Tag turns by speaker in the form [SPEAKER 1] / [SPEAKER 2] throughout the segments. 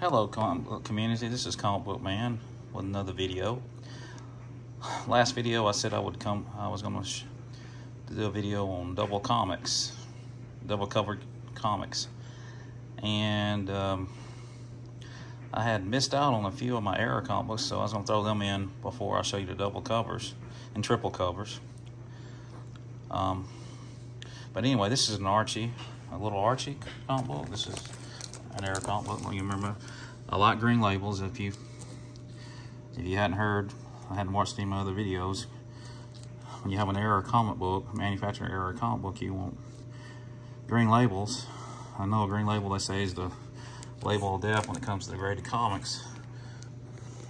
[SPEAKER 1] Hello community, this is Comic Book Man with another video. Last video I said I was going to do a video on double covered comics, and I had missed out on a few of my error comic books, so I was going to throw them in before I show you the double covers and triple covers. But anyway, this is a little Archie comic book. This is an error comic book. You remember, I like green labels. If you hadn't heard, I hadn't watched any of my other videos, when you have an error comic book, manufacturer error comic book, you want green labels. I know a green label, they say, is the label of death when it comes to the graded comics.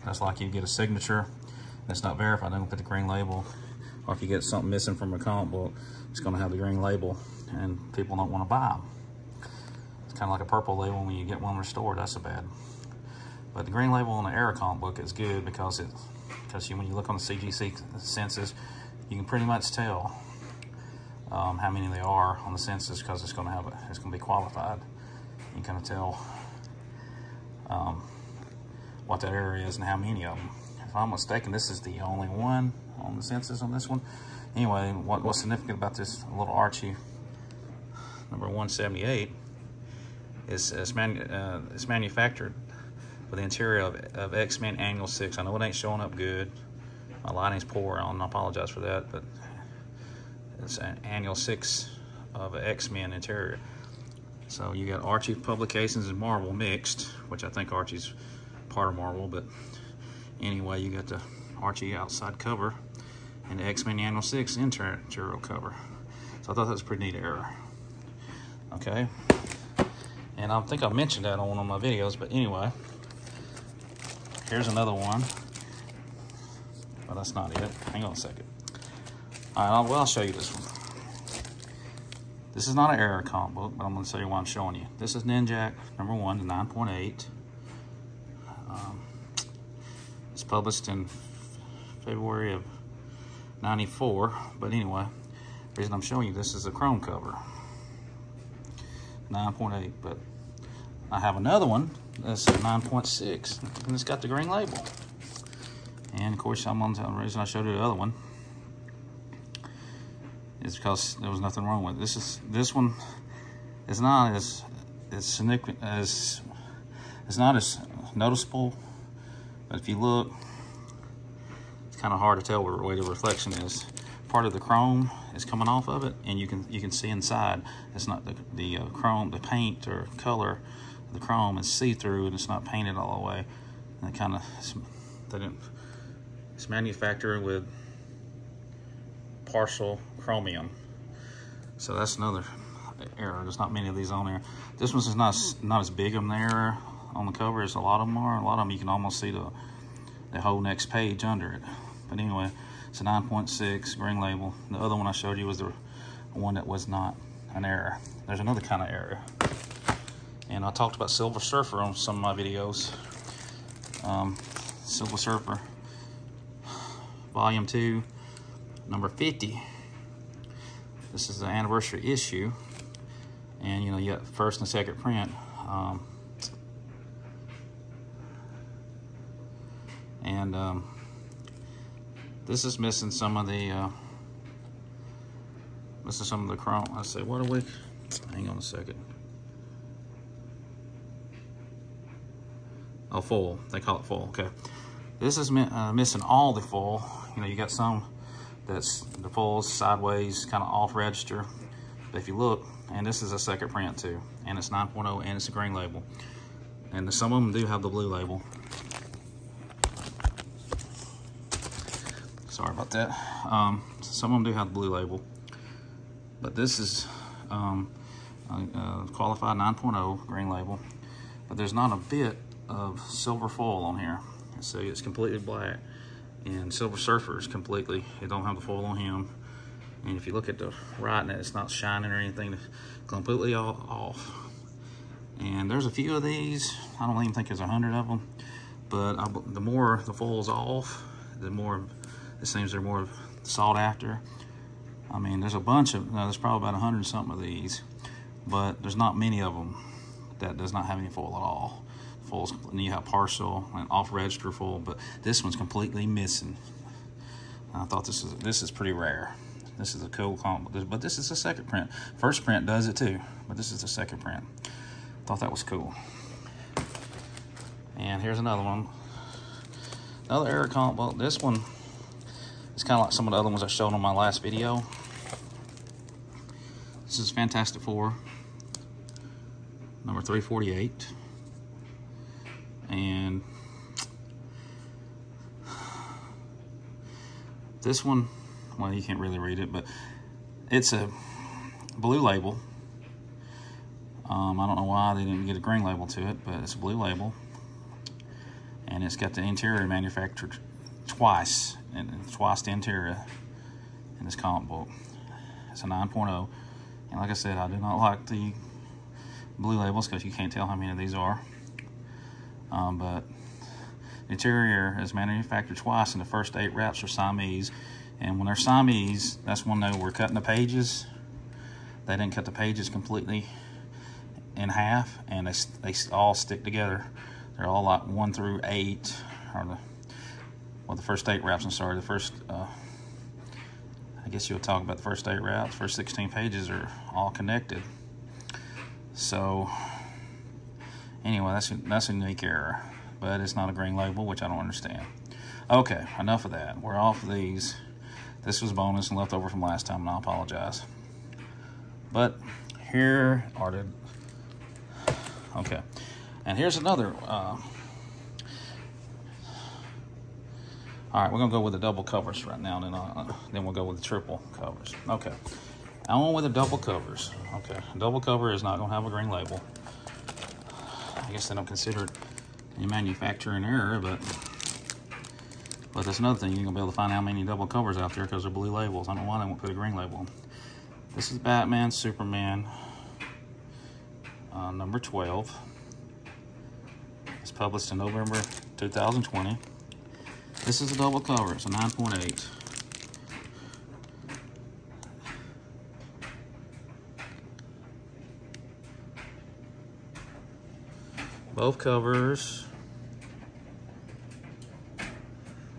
[SPEAKER 1] That's like you get a signature that's not verified, they're gonna put the green label. Or if you get something missing from a comic book, it's gonna have the green label, and people don't want to buy them. It's kind of like a purple label when you get one restored. That's a bad. But the green label on the error comic book is good because when you look on the CGC census, you can pretty much tell how many they are on the census, because it's going to be qualified. You can kind of tell what that area is and how many of them. If I'm mistaken, this is the only one on the census on this one. Anyway, what's significant about this little Archie number 178 is it's manufactured with the interior of X-Men Annual 6. I know it ain't showing up good. My lighting's poor, I apologize for that, but it's an Annual 6 of X-Men interior. So you got Archie publications and Marvel mixed, which I think Archie's part of Marvel, but anyway, you got the Archie outside cover and the X-Men Annual 6 interior cover. So I thought that was a pretty neat error. Okay, and I think I mentioned that on one of my videos, but anyway, here's another one. Well, that's not it. Hang on a second. All right, I'll show you this one. This is not an error comic book, but I'm going to show you why I'm showing you. This is Ninjak number 1 to 9.8. It's published in February of '94, but anyway, the reason I'm showing you this is a chrome cover, 9.8, but I have another one that's 9.6, and it's got the green label. And of course, the reason I showed you the other one is because there was nothing wrong with it. This one is not as significant as, it's not as noticeable, but if you look, it's kind of hard to tell where the reflection is. Part of the chrome is coming off of it, and you can see inside. It's not the chrome, the paint or color of the chrome is see-through, and it's not painted all the way. And it kind of, it's manufactured with partial chromium. So that's another error. There's not many of these on there. This one's not as big of an error on the cover as a lot of them are. A lot of them you can almost see the whole next page under it. But anyway, it's a 9.6 green label. The other one I showed you was the one that was not an error. There's another kind of error. And I talked about Silver Surfer on some of my videos. Silver Surfer, Volume 2, number 50. This is the anniversary issue. And you know, you got first and second print. This is missing some of the chrome. I say, what are we? Hang on a second. Oh, foil. They call it foil. Okay. This is missing all the foil. You know, you got some that's the foil's sideways, kind of off register. But if you look, and this is a second print too, and it's 9.0, and it's a green label. And some of them do have the blue label. Sorry about that. Some of them do have the blue label, but this is qualified 9.0 green label. But there's not a bit of silver foil on here. So it's completely black, and Silver Surfer is completely, it don't have the foil on him. And if you look at the right, it's not shining or anything, it's completely off. And there's a few of these. I don't even think there's 100 of them, but the more the foil's off, the more it seems they're more sought after. I mean, there's a bunch of, there's probably about 100 something of these, but there's not many of them that does not have any foil at all. full, and you have partial and off register full, but this one's completely missing. I thought this is pretty rare. This is a cool comic, but this is the second print. First print does it too, but this is the second print. Thought that was cool. And here's another one. Another Era comic book. This one is kind of like some of the other ones I showed on my last video. This is Fantastic Four, number 348. And this one, well, you can't really read it, but it's a blue label. I don't know why they didn't get a green label to it, but it's a blue label. And it's got the interior manufactured twice, and twice the interior in this comic book. It's a 9.0. And like I said, I do not like the blue labels because you can't tell how many of these are. But the interior is manufactured twice, and the first 8 wraps are Siamese. And when they're Siamese, that's when they were cutting the pages. They didn't cut the pages completely in half, and they all stick together. They're all like 1 through 8, or the first 8 wraps. I'm sorry, the first. I guess you'll talk about the first 8 wraps. First 16 pages are all connected. So anyway, that's a unique error, but it's not a green label, which I don't understand. Okay, enough of that. We're off of these. This was bonus and left over from last time, and I apologize. But here are the. Okay, and here's another. All right, we're gonna go with the double covers right now, and then we'll go with the triple covers. Okay, I went with the double covers. Okay, double cover is not gonna have a green label. I guess they don't consider it a manufacturing error, but that's another thing. You're gonna be able to find how many double covers out there because they're blue labels. I don't know why they won't put a green label. This is Batman, Superman, number 12. It's published in November 2020. This is a double cover. It's a 9.8. Both covers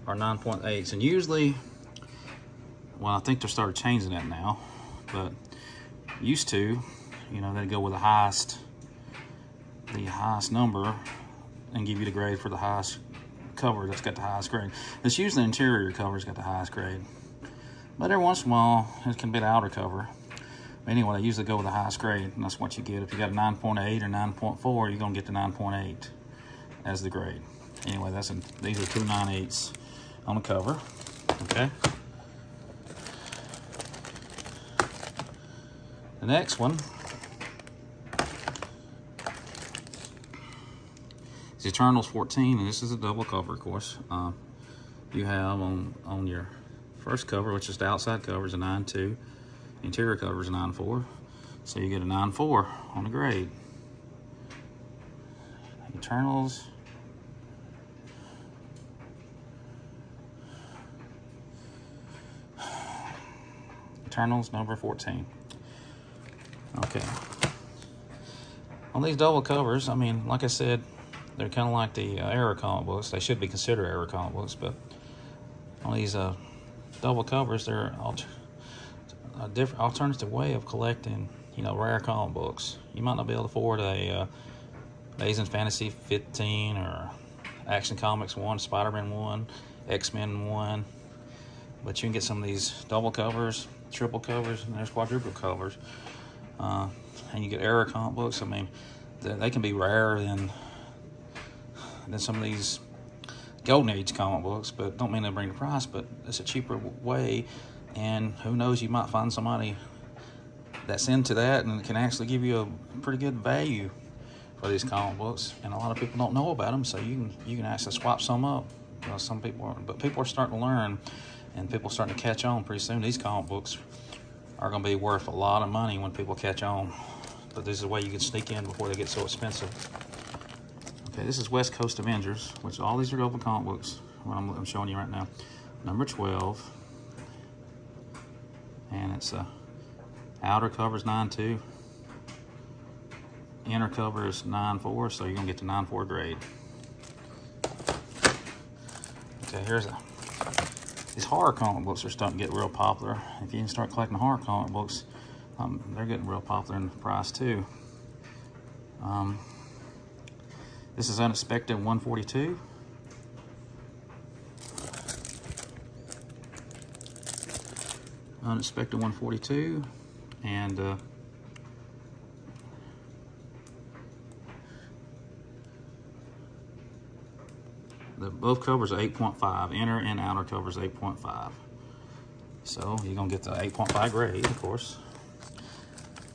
[SPEAKER 1] are 9.8s, and usually, well, I think they started changing that now, but used to, you know, they'd go with the highest number and give you the grade for the highest cover that's got the highest grade. It's usually the interior cover's got the highest grade, but every once in a while it can be the outer cover. But anyway, they usually go with the highest grade, and that's what you get. If you got a 9.8 or 9.4, you're gonna get the 9.8 as the grade. Anyway, these are 2 9/8s on the cover. Okay. The next one is Eternals 14, and this is a double cover, of course. You have on your first cover, which is the outside cover, is a 9.2. The interior cover is a 9.4. So you get a 9.4 on the grade. Eternals. Eternals number 14. Okay. On these double covers, I mean, like I said, they're kind of like the Era comic books. They should be considered Era comic books, but on these double covers, they're a different alternative way of collecting, you know, rare comic books. You might not be able to afford a Amazing Fantasy 15 or Action Comics 1, Spider-Man 1, X-Men 1, but you can get some of these double covers, triple covers, and there's quadruple covers, and you get Era comic books. I mean, they can be rarer than some of these Golden Age comic books, but don't mean they bring the price, but it's a cheaper way, and who knows, you might find somebody that's into that and can actually give you a pretty good value for these comic books, and a lot of people don't know about them, so you can actually swap some up. You know, but people are starting to learn, and people are starting to catch on pretty soon. These comic books are going to be worth a lot of money when people catch on, but this is a way you can sneak in before they get so expensive. Okay, this is West Coast Avengers, which all these are open comic books, what I'm showing you right now. Number 12. And it's outer cover's 9.2. inner cover is 9.4, so you're gonna get the 9.4 grade. Okay, these horror comic books are starting to get real popular. If you can start collecting horror comic books, they're getting real popular in price too. This is Unexpected 142. Unexpected 142, and both covers are 8.5. Inner and outer covers 8.5. So you're gonna get the 8.5 grade, of course.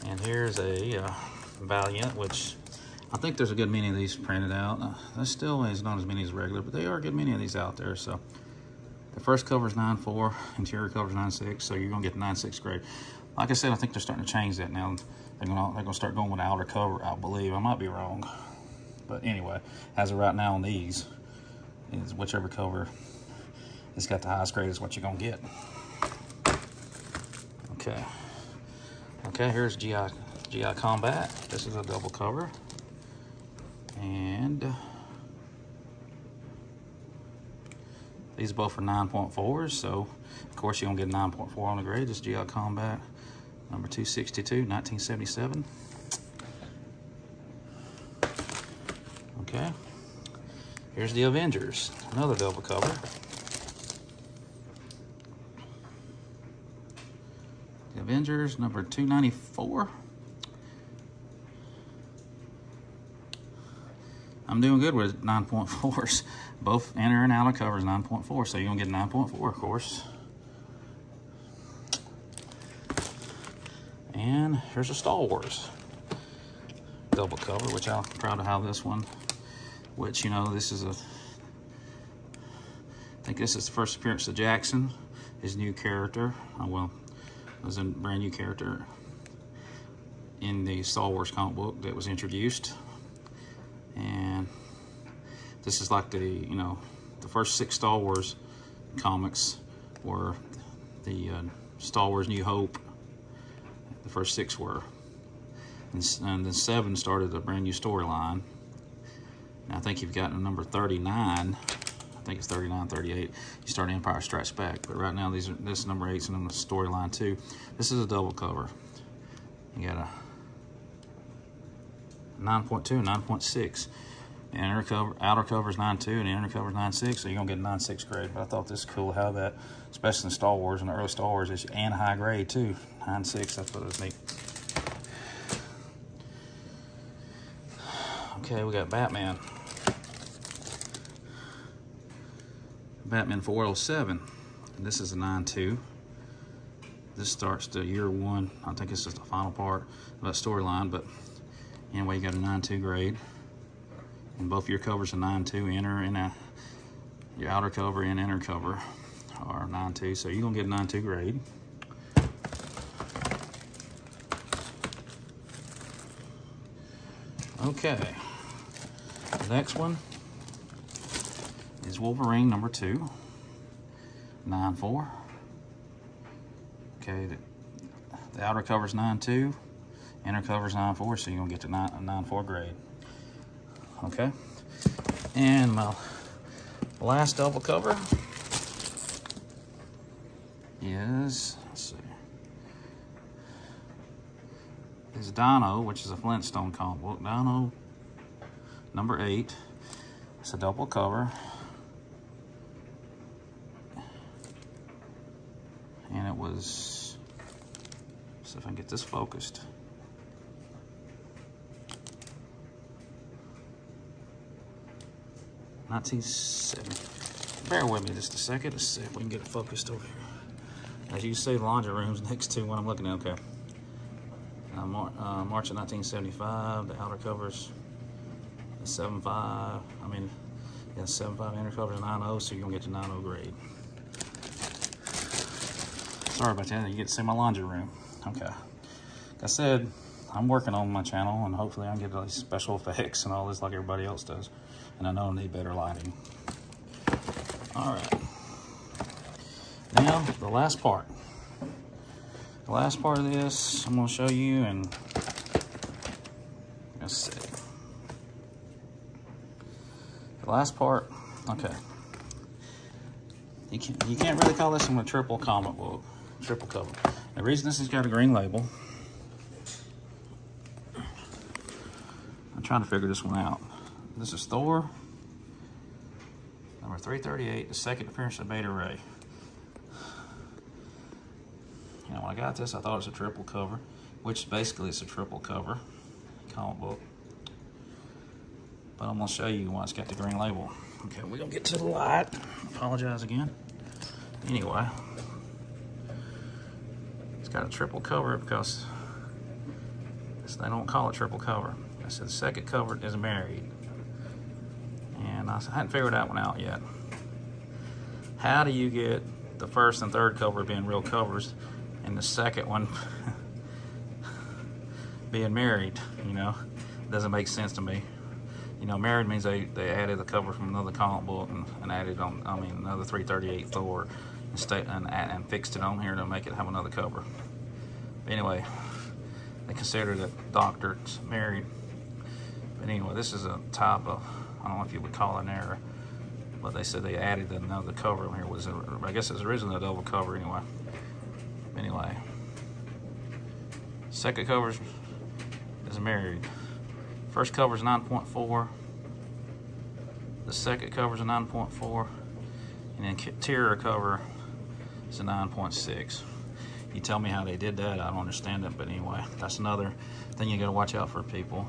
[SPEAKER 1] And here's a Valiant, which I think there's a good many of these printed out. There still is not as many as regular, but there are a good many of these out there. So the first cover is 9.4, interior cover is 9.6, so you're gonna get the 9.6 grade. Like I said, I think they're starting to change that now. They're gonna start going with the outer cover, I believe. I might be wrong, but anyway, as of right now on these, is whichever cover has got the highest grade is what you're gonna get. Okay, here's GI Combat. This is a double cover, and these both are 9.4s, so of course you're gonna get 9.4 on the grade. This GI Combat number 262, 1977. Okay, here's the Avengers, another double cover. The Avengers number 294. I'm doing good with 9.4s. Both inner and outer covers 9.4, so you're gonna get 9.4, of course. And here's a Star Wars double cover, which I'm proud to have this one. Which, you know, this is I think this is the first appearance of Jackson, his new character. Well, it was a brand new character in the Star Wars comic book that was introduced. And this is like the first 6 Star Wars comics were the Star Wars New Hope. The first 6 were. And then 7 started a brand new storyline. Now I think you've gotten number 39. I think it's 39, 38. You start Empire Strikes Back. But right now this is number 8's in the storyline too. This is a double cover. You got a 9.2 and 9.6. Outer cover is 9.2 and the inner cover is 9.6, so you're gonna get a 9.6 grade. But I thought this is cool how that, especially in Star Wars and the early Star Wars, and high grade too. 9.6, that's what was neat. Okay, we got Batman. Batman 407. And this is a 9.2. This starts the year 1. I think this is the final part of that storyline, but anyway, you got a 9.2 grade. And both your covers are 9.2, inner and your outer cover and inner cover are 9.2, so you're gonna get a 9.2 grade. Okay, the next one is Wolverine number 2, 9.4. Okay, the outer cover is 9.2, inner cover is 9.4, so you're gonna get to a 9.4 grade. Okay, and my last double cover is, let's see, is Dino, which is a Flintstone comic book. Dino number 8. It's a double cover, and it was, let's see if I can get this focused. Bear with me just a second. Let's see if we can get it focused over here. As you see, the laundry room's next to what I'm looking at. Okay. March of 1975. The outer covers 7.5. I mean, yeah, 7.5 inner covers 9.0, so you're gonna get to 9.0 grade. Sorry about that. You get to see my laundry room. Okay. Like I said, I'm working on my channel, and hopefully I can get all these special effects and all this like everybody else does. And I know I need better lighting. All right. Now, the last part. The last part of this, I'm gonna show you, and Let's see. The last part, okay. You can't really call this one a triple comic book, triple cover. The reason this has got a green label, I'm trying to figure this one out. This is Thor, number 338, the second appearance of Beta Ray. You know, when I got this, I thought it was a triple cover, which basically is a triple cover comic book. But I'm gonna show you why it's got the green label. Okay, we're gonna get to the light. Apologize again. Anyway, it's got a triple cover because they don't call it triple cover. I said the second cover is married. And I hadn't figured that one out yet. How do you get the first and third cover being real covers and the second one being married? You know, it doesn't make sense to me. You know, married means they added the cover from another comic book and added on, I mean, another 338 Thor and fixed it on here to make it have another cover. But anyway, they consider that Doctor's married. But anyway, this is a type of, I don't know if you would call it an error, but they said they added another cover on here. I guess it was originally a double cover anyway. Anyway, second cover is married. First cover is 9.4. The second cover is a 9.4. And then interior cover is a 9.6. You tell me how they did that, I don't understand it, but anyway, that's another thing you gotta watch out for, people.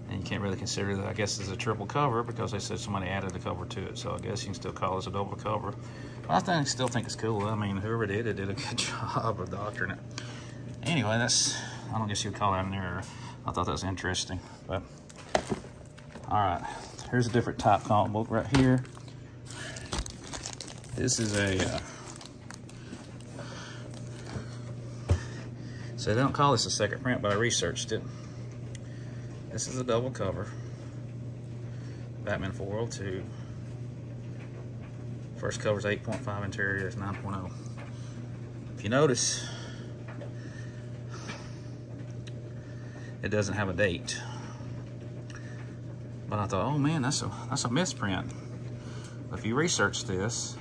[SPEAKER 1] And you can't really consider that, I guess, as a triple cover because they said somebody added a cover to it. So I guess you can still call this a double cover. But I still think it's cool. I mean, whoever did it did a good job of doctoring it. Anyway, I don't guess you would call that an error. I thought that was interesting. But all right, here's a different type comic book right here. This is a so they don't call this a second print, but I researched it. This is a double cover. Batman 402. First cover is 8.5, interior is 9.0. If you notice, it doesn't have a date. But I thought, oh man, that's a misprint. But if you research this,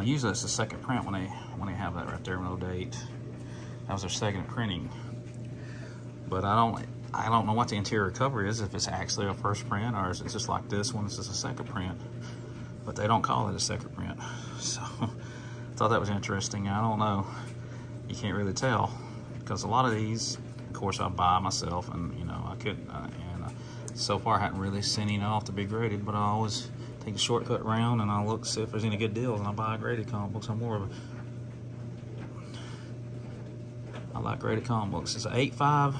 [SPEAKER 1] usually it's the second print when they have that right there, no date. That was their second printing. But I don't know what the interior cover is, if it's actually a first print or is it just like this one, this is a second print. But they don't call it a second print. So I thought that was interesting. I don't know. You can't really tell because a lot of these, of course, I buy myself, and you know I couldn't. So far, I hadn't really seen any off to be graded, but I always take the shortcut round and I look see if there's any good deals, and I buy graded comic books. I'm more of a I like graded comic books. It's an 8.5.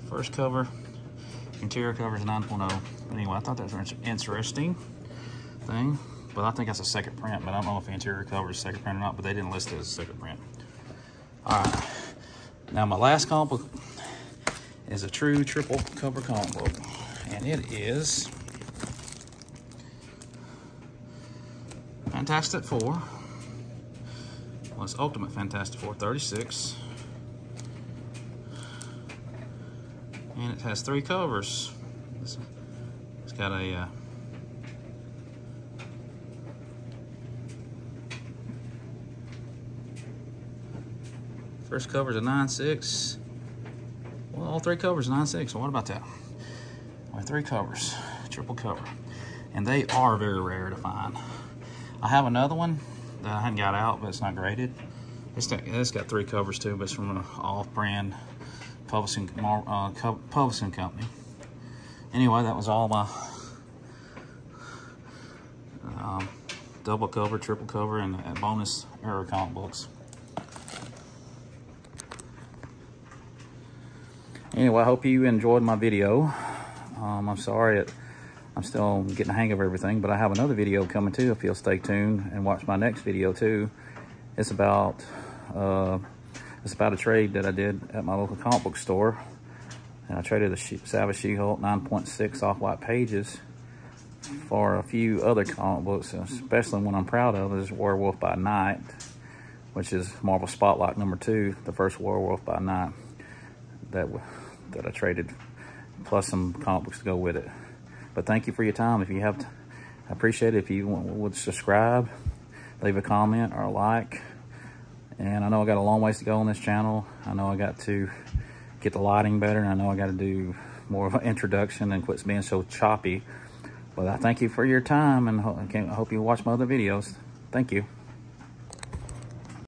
[SPEAKER 1] First cover, interior cover is 9.0. Anyway, I thought that was an interesting thing, but I think that's a second print, but I don't know if the interior cover is second print or not, but they didn't list it as a second print. All right, now my last comic book is a true triple cover comic book, and it is Fantastic Four. Well, it's Ultimate Fantastic Four 36. And it has 3 covers. It's got a first cover is a 9.6. Well, all 3 covers 9.6. So what about that? Well, 3 covers, triple cover, and they are very rare to find. I have another one that I hadn't got out, but it's not graded. It's got 3 covers too, but it's from an off-brand publishing company. Anyway, that was all my double cover, triple cover, and bonus error comic books. Anyway, I hope you enjoyed my video. I'm sorry I'm still getting the hang of everything, but I have another video coming too if you'll stay tuned and watch my next video too. It's about a trade that I did at my local comic book store. And I traded the Savage She-Hulk 9.6 off-white pages for a few other comic books, especially one I'm proud of is Werewolf by Night, which is Marvel Spotlight #2, the first Werewolf by Night. that I traded, plus some comic books to go with it. But thank you for your time. If you have, I appreciate it if you would subscribe, leave a comment or a like. And I know I got a long ways to go on this channel. I know I got to get the lighting better, and I know I got to do more of an introduction and quit being so choppy. But I thank you for your time, and I hope you watch my other videos. Thank you.